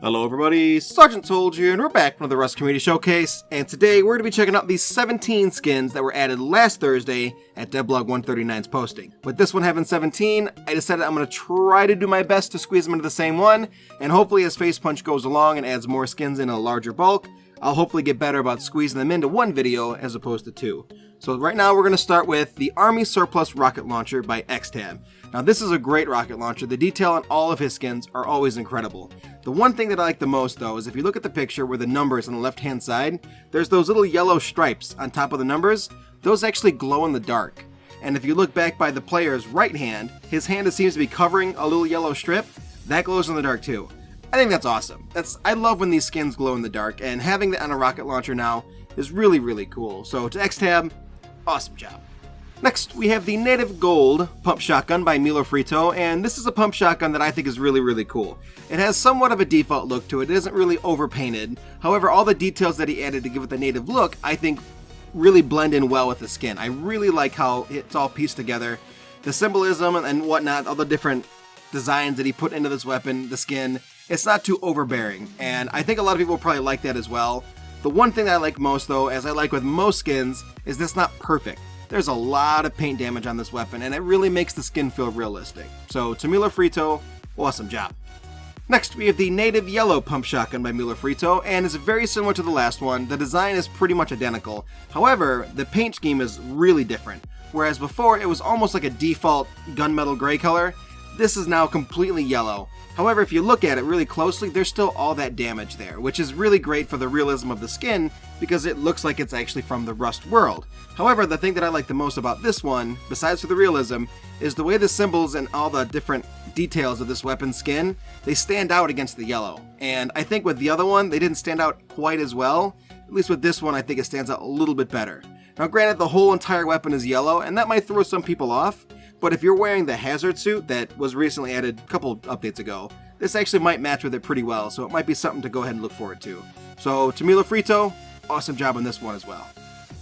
Hello everybody, Sergeant Soldier, and we're back from the Rust Community Showcase, and today we're going to be checking out these 17 skins that were added last Thursday at Devblog 139's posting. With this one having 17, I decided I'm going to try to do my best to squeeze them into the same one, and hopefully as Face Punch goes along and adds more skins in a larger bulk, I'll hopefully get better about squeezing them into one video as opposed to two. So right now we're going to start with the Army Surplus Rocket Launcher by XTab. Now this is a great rocket launcher. The detail on all of his skins are always incredible. The one thing that I like the most though is if you look at the picture where the numbers on the left hand side, there's those little yellow stripes on top of the numbers. Those actually glow in the dark. And if you look back by the player's right hand, his hand seems to be covering a little yellow strip. That glows in the dark too. I think that's awesome. I love when these skins glow in the dark, and having that on a rocket launcher now is really, really cool. So to XTab, awesome job. Next, we have the Native Gold Pump Shotgun by Milo Frito, and this is a pump shotgun that I think is really, really cool. It has somewhat of a default look to it. It isn't really overpainted. However, all the details that he added to give it the native look, I think, really blend in well with the skin. I really like how it's all pieced together. The symbolism and whatnot, all the different designs that he put into this weapon, the skin, it's not too overbearing, and I think a lot of people probably like that as well. The one thing I like most though, as I like with most skins, is this not perfect. There's a lot of paint damage on this weapon, and it really makes the skin feel realistic. So to Milo Frito, awesome job. Next, we have the Native Yellow Pump Shotgun by Milo Frito, and it's very similar to the last one. The design is pretty much identical. However, the paint scheme is really different. Whereas before, it was almost like a default gunmetal gray color, this is now completely yellow. However, if you look at it really closely, there's still all that damage there, which is really great for the realism of the skin because it looks like it's actually from the Rust world. However, the thing that I like the most about this one, besides for the realism, is the way the symbols and all the different details of this weapon's skin, they stand out against the yellow. And I think with the other one, they didn't stand out quite as well. At least with this one, I think it stands out a little bit better. Now granted, the whole entire weapon is yellow, and that might throw some people off, but if you're wearing the hazard suit that was recently added a couple updates ago, this actually might match with it pretty well, so it might be something to go ahead and look forward to. So, to Milo Frito, awesome job on this one as well.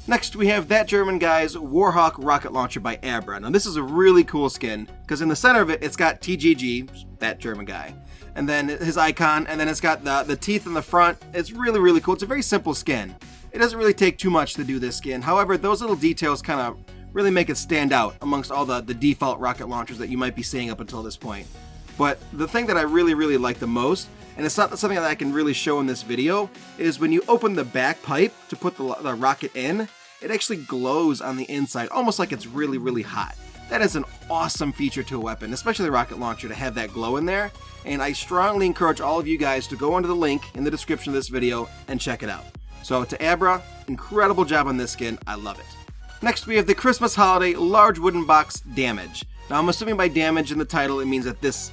Next, we have That German Guy's Warhawk Rocket Launcher by Abra. Now, this is a really cool skin, because in the center of it, it's got TGG, That German Guy, and then his icon, and then it's got the teeth in the front. It's really, really cool. It's a very simple skin. It doesn't really take too much to do this skin. However, those little details kind of really make it stand out amongst all the default rocket launchers that you might be seeing up until this point. But the thing that I really, really like the most, and it's not something that I can really show in this video, is when you open the back pipe to put the rocket in, it actually glows on the inside, almost like it's really, really hot. That is an awesome feature to a weapon, especially the rocket launcher, to have that glow in there, and I strongly encourage all of you guys to go under the link in the description of this video and check it out. So to Abra, incredible job on this skin, I love it. Next, we have the Christmas Holiday Large Wooden Box Damage. Now, I'm assuming by damage in the title, it means that this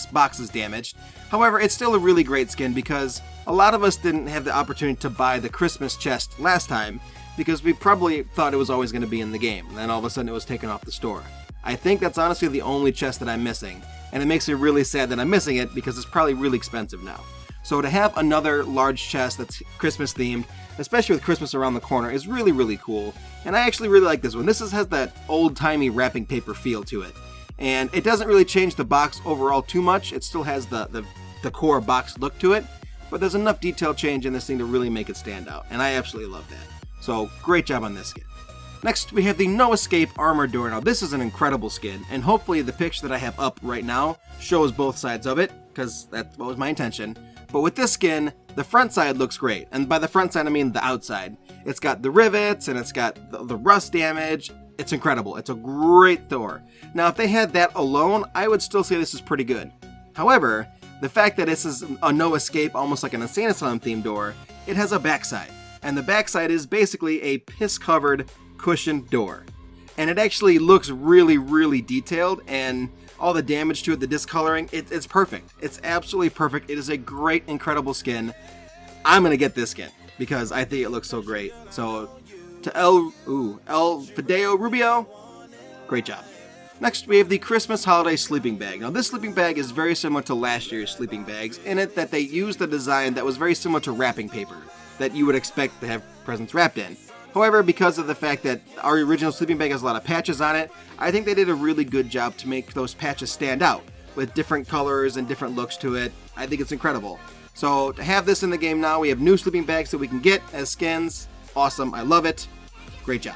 box is damaged. However, it's still a really great skin because a lot of us didn't have the opportunity to buy the Christmas chest last time because we probably thought it was always going to be in the game, and then all of a sudden it was taken off the store. I think that's honestly the only chest that I'm missing, and it makes me really sad that I'm missing it because it's probably really expensive now. So to have another large chest that's Christmas themed, especially with Christmas around the corner, is really, really cool. And I actually really like this one. This has that old-timey wrapping paper feel to it. And it doesn't really change the box overall too much. It still has the core box look to it. But there's enough detail change in this thing to really make it stand out. And I absolutely love that. So great job on this skin. Next, we have the No Escape Armor Door. Now this is an incredible skin. And hopefully the picture that I have up right now shows both sides of it, because that was my intention. But with this skin, the front side looks great. And by the front side, I mean the outside. It's got the rivets, and it's got the rust damage. It's incredible. It's a great door. Now, if they had that alone, I would still say this is pretty good. However, the fact that this is a no escape, almost like an Insane Asylum themed door, it has a backside. And the backside is basically a piss-covered cushioned door. And it actually looks really, really detailed, and all the damage to it, the discoloring, it's perfect. It's absolutely perfect. It is a great, incredible skin. I'm going to get this skin because I think it looks so great. So to El Fideo Rubio, great job. Next, we have the Christmas Holiday Sleeping Bag. Now, this sleeping bag is very similar to last year's sleeping bags in it that they used a design that was very similar to wrapping paper that you would expect to have presents wrapped in. However, because of the fact that our original sleeping bag has a lot of patches on it, I think they did a really good job to make those patches stand out with different colors and different looks to it. I think it's incredible. So to have this in the game now, we have new sleeping bags that we can get as skins. Awesome, I love it. Great job.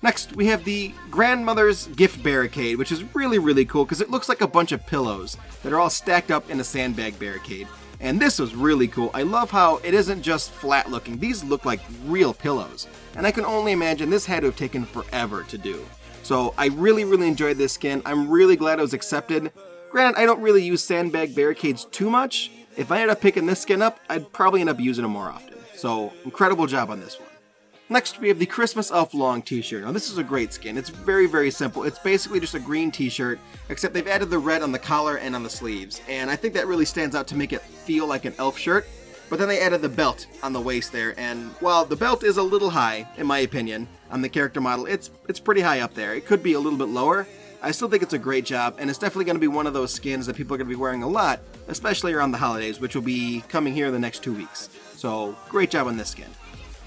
Next, we have the Grandmother's Gift Barricade, which is really cool because it looks like a bunch of pillows that are all stacked up in a sandbag barricade. And this was really cool. I love how it isn't just flat looking. These look like real pillows. And I can only imagine this had to have taken forever to do. So I really enjoyed this skin. I'm really glad it was accepted. Granted, I don't really use sandbag barricades too much. If I ended up picking this skin up, I'd probably end up using them more often. So incredible job on this one. Next, we have the Christmas Elf Long t-shirt. Now this is a great skin. It's very simple. It's basically just a green t-shirt, except they've added the red on the collar and on the sleeves. And I think that really stands out to make it feel like an elf shirt. But then they added the belt on the waist there, and while the belt is a little high, in my opinion, on the character model, it's pretty high up there. It could be a little bit lower. I still think it's a great job, and it's definitely going to be one of those skins that people are going to be wearing a lot, especially around the holidays, which will be coming here in the next 2 weeks. So, great job on this skin.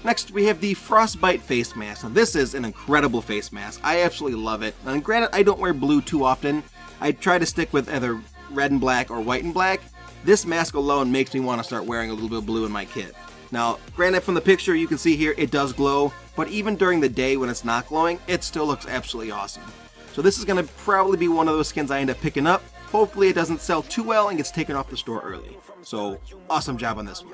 Next, we have the Frostbite Face Mask. Now, this is an incredible face mask. I absolutely love it. And granted, I don't wear blue too often. I try to stick with either red and black or white and black. This mask alone makes me want to start wearing a little bit of blue in my kit. Now, granted, from the picture you can see here, it does glow, but even during the day when it's not glowing, it still looks absolutely awesome. So this is going to probably be one of those skins I end up picking up. Hopefully it doesn't sell too well and gets taken off the store early. So, awesome job on this one.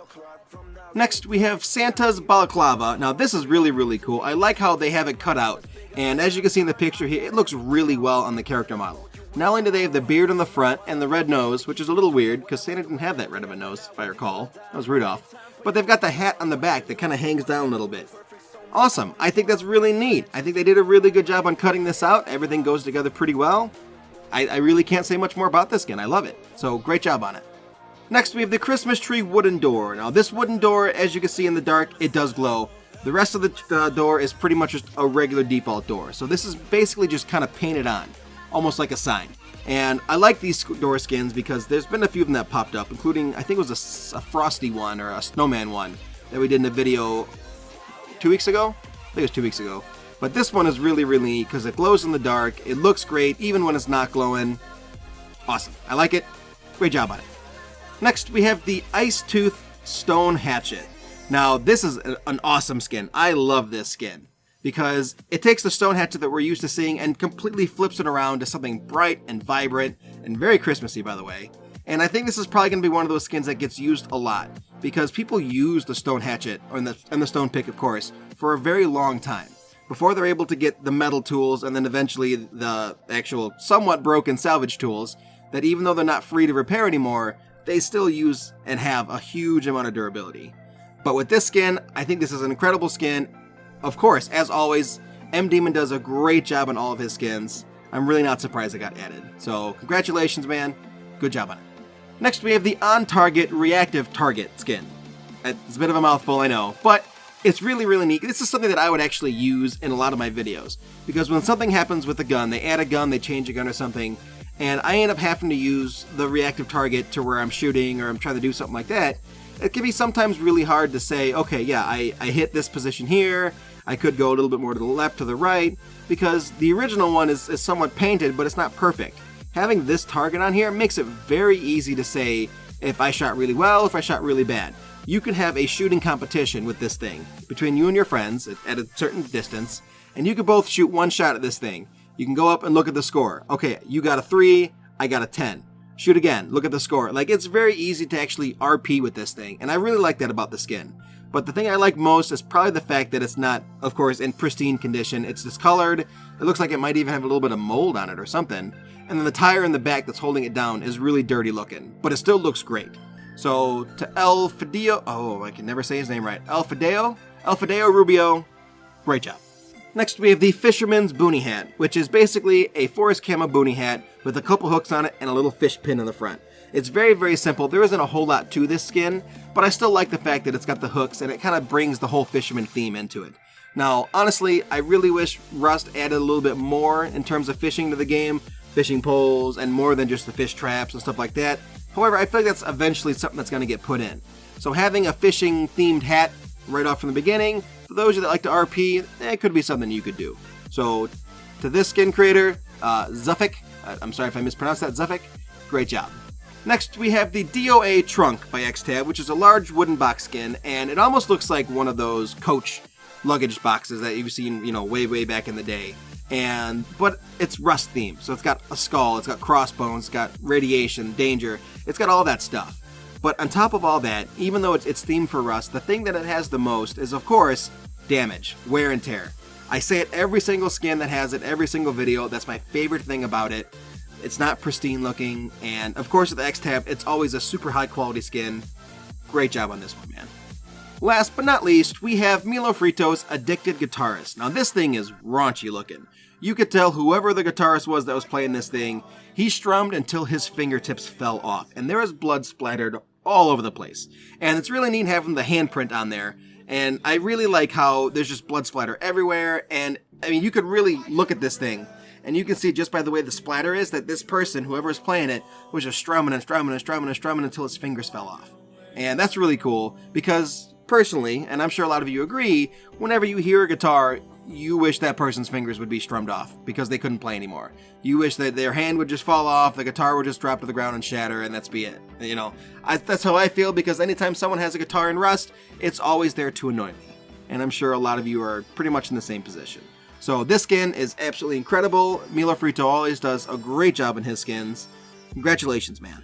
Next, we have Santa's Balaclava. Now, this is really cool. I like how they have it cut out, and as you can see in the picture here, it looks really well on the character model. Not only do they have the beard on the front and the red nose, which is a little weird, because Santa didn't have that red of a nose, if I recall. That was Rudolph. But they've got the hat on the back that kind of hangs down a little bit. Awesome. I think that's really neat. I think they did a really good job on cutting this out. Everything goes together pretty well. I really can't say much more about this skin. I love it. So, great job on it. Next, we have the Christmas Tree Wooden Door. Now, this wooden door, as you can see in the dark, it does glow. The rest of the door is pretty much just a regular default door. So this is basically just kind of painted on, almost like a sign. And I like these door skins because there's been a few of them that popped up, including, I think it was a Frosty one or a Snowman one that we did in a video 2 weeks ago? I think it was 2 weeks ago. But this one is really neat because it glows in the dark. It looks great even when it's not glowing. Awesome. I like it. Great job on it. Next, we have the Ice Tooth Stone Hatchet. Now, this is an awesome skin. I love this skin because it takes the stone hatchet that we're used to seeing and completely flips it around to something bright and vibrant and very Christmassy, by the way. And I think this is probably going to be one of those skins that gets used a lot because people use the stone hatchet, and the stone pick, of course, for a very long time before they're able to get the metal tools and then eventually the actual somewhat broken salvage tools that, even though they're not free to repair anymore, they still use and have a huge amount of durability. But with this skin, I think this is an incredible skin. Of course, as always, M Demon does a great job on all of his skins. I'm really not surprised it got added. So, congratulations, man. Good job on it. Next, we have the On Target Reactive Target skin. It's a bit of a mouthful, I know, but it's really neat. This is something that I would actually use in a lot of my videos, because when something happens with a gun, they add a gun, they change a gun or something, and I end up having to use the reactive target to where I'm shooting or I'm trying to do something like that, it can be sometimes really hard to say, okay, yeah, I hit this position here, I could go a little bit more to the left, to the right, because the original one is somewhat painted, but it's not perfect. Having this target on here makes it very easy to say if I shot really well, if I shot really bad. You can have a shooting competition with this thing between you and your friends at a certain distance, and you can both shoot one shot at this thing. You can go up and look at the score. Okay, you got a 3, I got a 10. Shoot again, look at the score. Like, it's very easy to actually RP with this thing, and I really like that about the skin. But the thing I like most is probably the fact that it's not, of course, in pristine condition. It's discolored. It looks like it might even have a little bit of mold on it or something. And then the tire in the back that's holding it down is really dirty looking, but it still looks great. So to El Fideo, oh, I can never say his name right. El Fideo Rubio, great job. Next, we have the Fisherman's Boonie Hat, which is basically a forest camo boonie hat with a couple hooks on it and a little fish pin in the front. It's very simple. There isn't a whole lot to this skin, but I still like the fact that it's got the hooks and it kind of brings the whole fisherman theme into it. Now, honestly, I really wish Rust added a little bit more in terms of fishing to the game, fishing poles, and more than just the fish traps and stuff like that. However, I feel like that's eventually something that's going to get put in. So having a fishing themed hat right off from the beginning, for those of you that like to RP, it could be something you could do. So to this skin creator, Zufik, I'm sorry if I mispronounced that, Zufik, great job. Next, we have the DOA Trunk by X-Tab, which is a large wooden box skin, and it almost looks like one of those Coach luggage boxes that you've seen, way back in the day. But it's Rust themed, so it's got a skull, it's got crossbones, it's got radiation, danger, it's got all that stuff. But on top of all that, even though it's themed for Rust, the thing that it has the most is, of course, damage, wear and tear. I say it every single skin that has it, every single video. That's my favorite thing about it. It's not pristine looking, and of course with the X-Tab, it's always a super high quality skin. Great job on this one, man. Last but not least, we have Milo Frito's Addictive Guitarist. Now this thing is raunchy looking. You could tell whoever the guitarist was that was playing this thing, he strummed until his fingertips fell off, and there is blood splattered all over the place. And it's really neat having the handprint on there, and I really like how there's just blood splatter everywhere, and I mean, you could really look at this thing, and you can see just by the way the splatter is that this person, whoever is playing it, was just strumming and strumming and strumming and strumming until his fingers fell off. And that's really cool, because personally, and I'm sure a lot of you agree, whenever you hear a guitar, you wish that person's fingers would be strummed off because they couldn't play anymore. You wish that their hand would just fall off, the guitar would just drop to the ground and shatter, and that's be it. That's how I feel, because anytime someone has a guitar in Rust, it's always there to annoy me. And I'm sure a lot of you are pretty much in the same position. So this skin is absolutely incredible. Milo Frito always does a great job in his skins. Congratulations, man.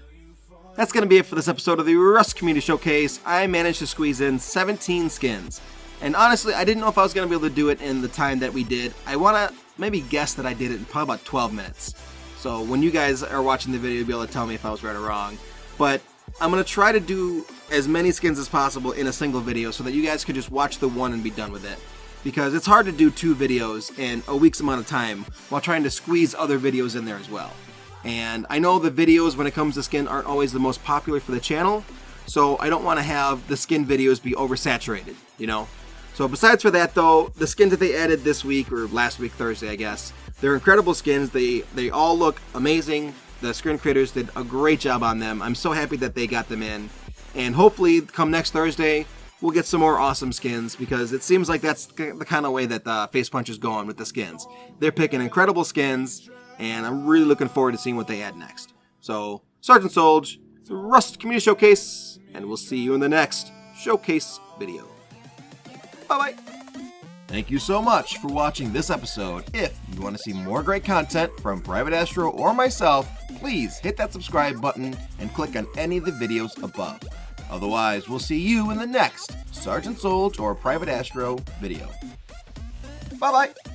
That's going to be it for this episode of the Rust Community Showcase. I managed to squeeze in 17 skins. And honestly, I didn't know if I was going to be able to do it in the time that we did. I want to maybe guess that I did it in probably about 12 minutes. So when you guys are watching the video, you'll be able to tell me if I was right or wrong. But I'm going to try to do as many skins as possible in a single video so that you guys could just watch the one and be done with it. Because it's hard to do 2 videos in a week's amount of time while trying to squeeze other videos in there as well. And I know the videos when it comes to skin aren't always the most popular for the channel, so I don't want to have the skin videos be oversaturated, So besides for that though, the skins that they added this week, or last week, Thursday I guess, they're incredible skins. They all look amazing. The screen creators did a great job on them. I'm so happy that they got them in. And hopefully come next Thursday, we'll get some more awesome skins, because it seems like that's the kind of way that the Face Punch is going with the skins. They're picking incredible skins, and I'm really looking forward to seeing what they add next. So, Sergeant Solj, it's a Rust Community Showcase, and we'll see you in the next Showcase video. Bye-bye. Thank you so much for watching this episode. If you want to see more great content from Private Astro or myself, please hit that subscribe button and click on any of the videos above. Otherwise, we'll see you in the next Sergeant Solj or Private Astro video. Bye-bye!